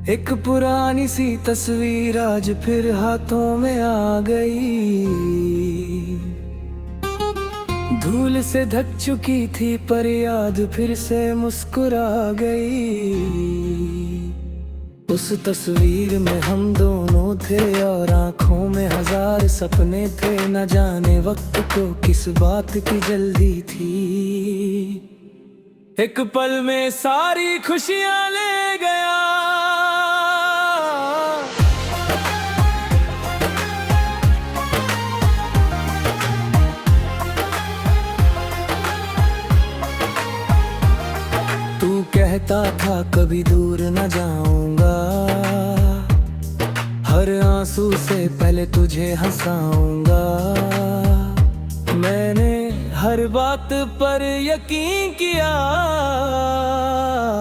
एक पुरानी सी तस्वीर आज फिर हाथों में आ गई। धूल से ढक चुकी थी पर याद फिर से मुस्कुरा गई। उस तस्वीर में हम दोनों थे और आंखों में हजार सपने थे। न जाने वक्त को किस बात की जल्दी थी। एक पल में सारी खुशियां ले गया। तू कहता था कभी दूर न जाऊंगा, हर आंसू से पहले तुझे हंसाऊंगा। मैंने हर बात पर यकीन किया,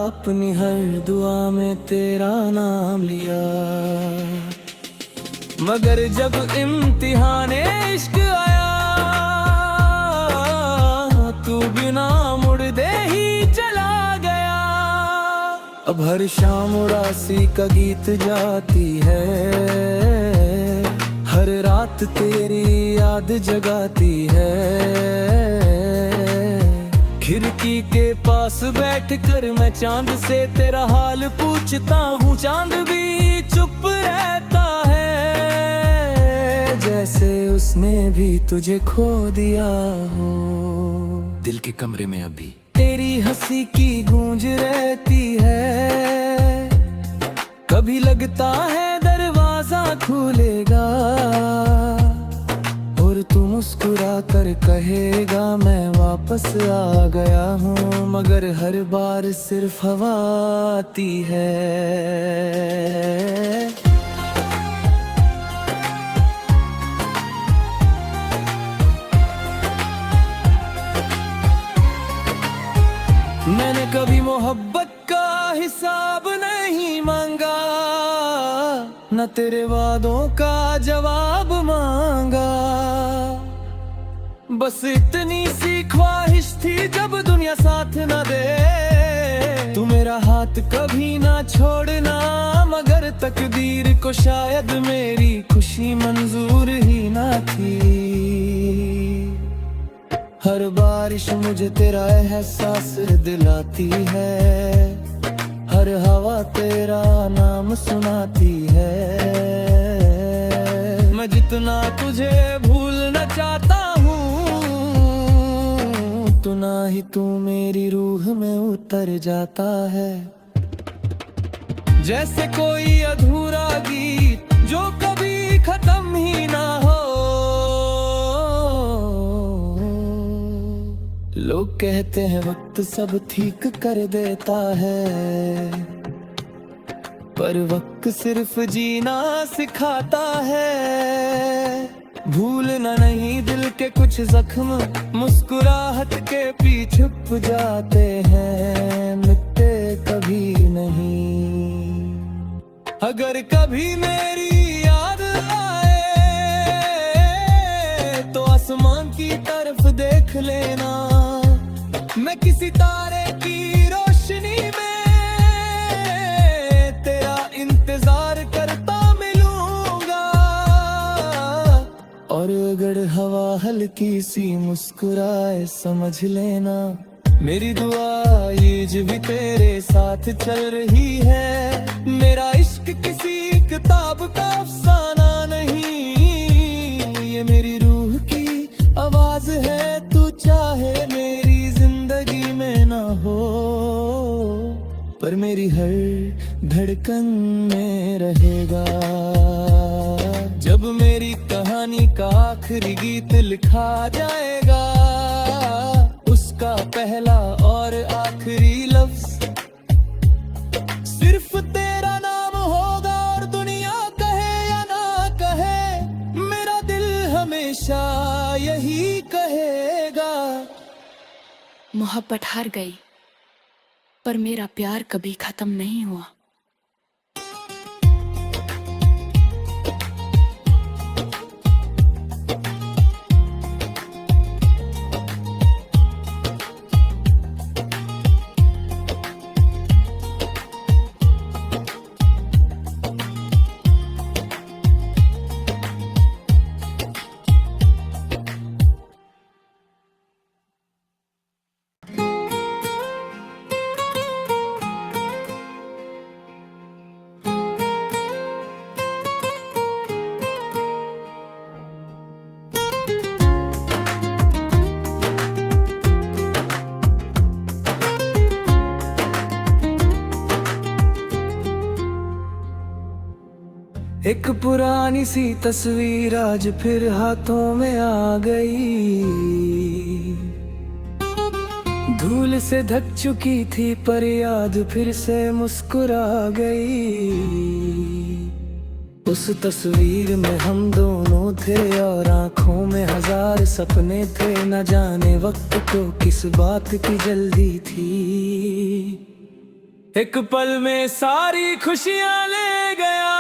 अपनी हर दुआ में तेरा नाम लिया। मगर जब इम्तिहाने इश्क आया, तू बिना मुड़दे ही चला गया। अब हर शाम उदासी का गीत जाती है, हर रात तेरी याद जगाती है। खिड़की के पास बैठकर मैं चांद से तेरा हाल पूछता हूँ। चांद भी चुप रहता है, जैसे उसने भी तुझे खो दिया हो। दिल के कमरे में अभी तेरी हंसी की गूंज रहती है। कभी लगता है दरवाजा खुलेगा और तू मुस्कुरा कर कहेगा मैं वापस आ गया हूँ। मगर हर बार सिर्फ हवा आती है। मैंने कभी मोहब्बत का हिसाब नहीं मांगा, न तेरे वादों का जवाब मांगा। बस इतनी सी ख्वाहिश थी जब दुनिया साथ न दे, तू मेरा हाथ कभी ना छोड़ना। मगर तकदीर को शायद मेरी खुशी मंजूर ही ना थी। हर बारिश मुझे तेरा एहसास दिलाती है, हर हवा तेरा नाम सुनाती है। मैं जितना तुझे भूलना चाहता हूँ, उतना ही तू मेरी रूह में उतर जाता है। जैसे कोई अधूरा गीत जो कभी खत्म ही ना हो। लोग कहते हैं वक्त सब ठीक कर देता है, पर वक्त सिर्फ जीना सिखाता है। भूलना नहीं दिल के कुछ जख्म, मुस्कुराहट के पीछे छुप जाते हैं, मिटते कभी नहीं। अगर कभी मेरी याद आए तो आसमान की तरफ देख लेना। मैं किसी तारे की रोशनी में तेरा इंतजार करता मिलूंगा। और अगर हवा हल्की सी मुस्कुराए समझ लेना, मेरी दुआ ये भी तेरे साथ चल रही है। मेरा इश्क किसी किताब का अफसाना नहीं, ये मेरी रूह की आवाज है। तू चाहे मेरी जिंदगी में ना हो, पर मेरी हर धड़कन में रहेगा। जब मेरी कहानी का आखिरी गीत लिखा जाएगा, उसका पहला और आखिरी लफ्ज सिर्फ तेरा नाम होगा। और दुनिया कहे या ना कहे, मेरा दिल हमेशा यही कहेगा। मोहब्बत हार गई, पर मेरा प्यार कभी खत्म नहीं हुआ। एक पुरानी सी तस्वीर आज फिर हाथों में आ गई। धूल से ढक चुकी थी पर याद फिर से मुस्कुरा गई। उस तस्वीर में हम दोनों थे और आंखों में हजार सपने थे। न जाने वक्त को किस बात की जल्दी थी। एक पल में सारी खुशियां ले गया।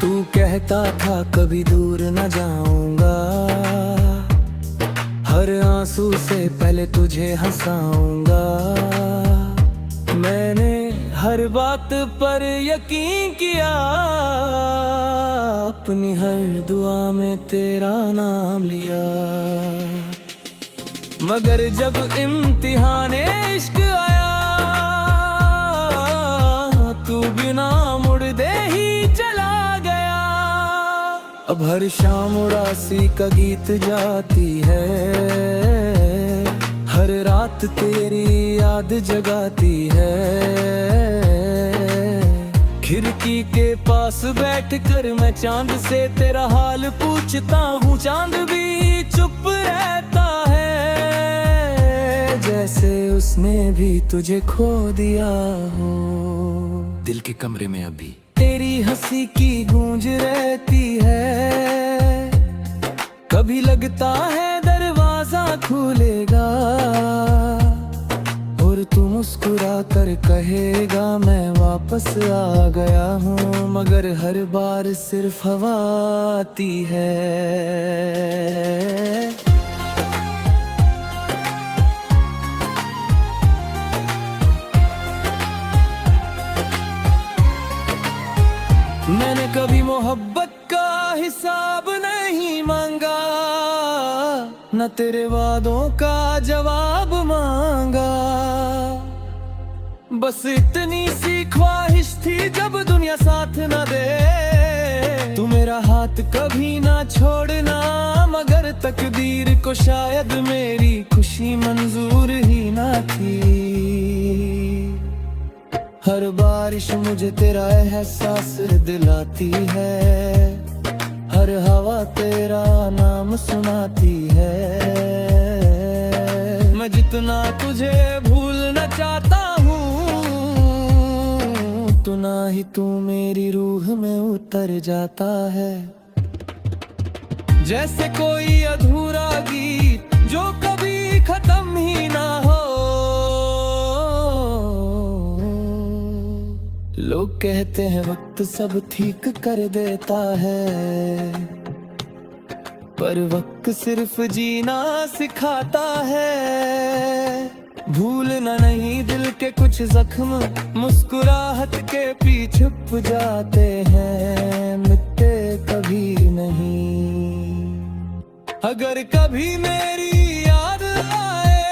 तू कहता था कभी दूर न जाऊंगा, हर आंसू से पहले तुझे हंसाऊंगा। मैंने हर बात पर यकीन किया, अपनी हर दुआ में तेरा नाम लिया। मगर जब इम्तिहाने इश्क आया, तू बिना मुड़दे ही चला गया। अब हर शाम उदासी का गीत जाती है, हर रात तेरी याद जगाती है। खिड़की के पास बैठकर मैं चांद से तेरा हाल पूछता हूँ। चांद भी चुप रहता है, जैसे उसने भी तुझे खो दिया हो। दिल के कमरे में अभी तेरी हंसी की गूंज रहती है। कभी लगता है दरवाजा खुलेगा और तू मुस्कुरा कर कहेगा मैं वापस आ गया हूँ। मगर हर बार सिर्फ हवा आती है। मैंने कभी मोहब्बत का हिसाब नहीं मांगा, न तेरे वादों का जवाब मांगा। बस इतनी सी ख्वाहिश थी जब दुनिया साथ न दे, तू मेरा हाथ कभी ना छोड़ना। मगर तकदीर को शायद मेरी खुशी मंजूर ही ना थी। हर बारिश मुझे तेरा एहसास दिलाती है, हर हवा तेरा नाम सुनाती है। मैं जितना तुझे भूलना चाहता हूँ, उतना ही तू मेरी रूह में उतर जाता है। जैसे कोई अधूरा गीत जो कभी खत्म ही ना हो। लोग कहते हैं वक्त सब ठीक कर देता है, पर वक्त सिर्फ जीना सिखाता है। भूलना नहीं दिल के कुछ जख्म, मुस्कुराहट के पीछे छुप जाते हैं, मिटते कभी नहीं। अगर कभी मेरी याद आए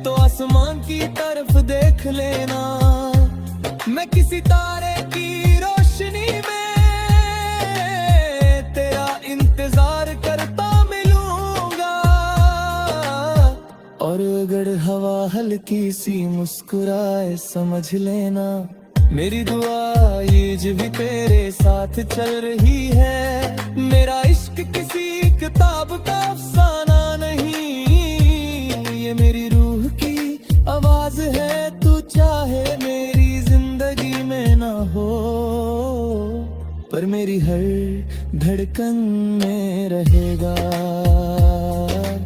तो आसमान की तरफ देख लेना। मैं किसी तारे की रोशनी में तेरा इंतजार करता मिलूंगा। और अगर हवा हल्की सी मुस्कुराए समझ लेना, मेरी दुआ ये भी तेरे साथ चल रही है। मेरा इश्क किसी किताब का अफसाना नहीं, ये मेरी रूह की आवाज है। तू चाहे मेरी जिंदगी में ना हो, पर मेरी हर धड़कन में रहेगा।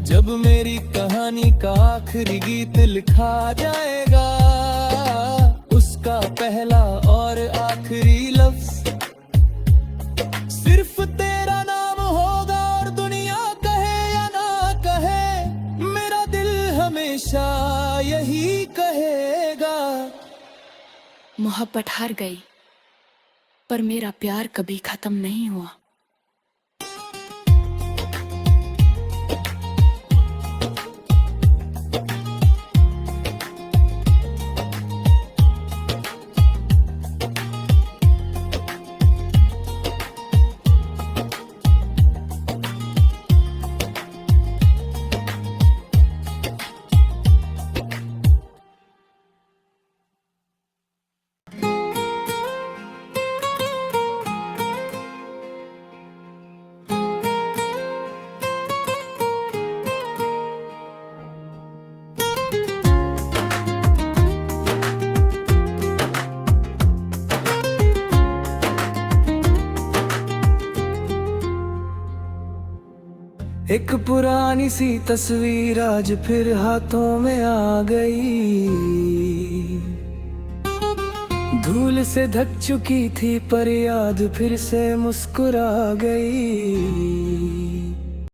जब मेरी कहानी का आखिरी गीत लिखा जाएगा, उसका पहला और आखिरी लफ्ज सिर्फ तेरा नाम होगा। और दुनिया कहे या ना कहे, मेरा दिल हमेशा यही कहेगा। मोहब्बत हार गई, पर मेरा प्यार कभी खत्म नहीं हुआ। एक पुरानी सी तस्वीर आज फिर हाथों में आ गई। धूल से ढक चुकी थी पर याद फिर से मुस्कुरा गई।